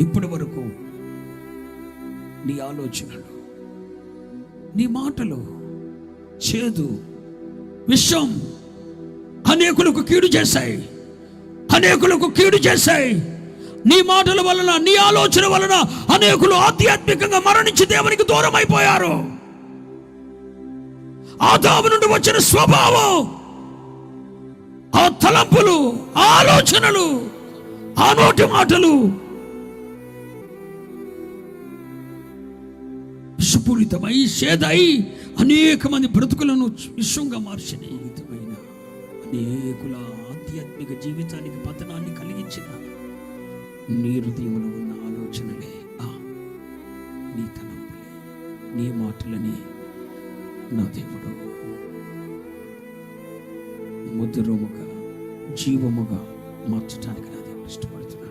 ఇప్పటి వరకు నీ ఆలోచనలు, నీ మాటలు చేదు, విషం అనేకులకు కీడు చేశాయి, అనేకులకు కీడు చేశాయి. నీ మాటల వలన, నీ ఆలోచన వలన అనేకులు ఆధ్యాత్మికంగా మరణించి దేవునికి దూరం అయిపోయారు. ఆదాము నుండి వచ్చిన స్వభావం, ఆ తలంపులు, ఆ ఆలోచనలు, ఆ నోటి మాటలు విషపూరితమై, చేదై అనేక మంది బ్రతుకులను విషంగా మార్చినాయి. అనేకుల ఆధ్యాత్మిక జీవితానికి పతనాన్ని కలిగించిన నీ హృదయంలో ఉన్న ఆలోచనలే, నీ తలంపులే, నీ మాటలని నా దేవుడు మధురముగా, జీవముగా మార్చడానికి నా దేవుడు ఇష్టపడుతున్నాడు.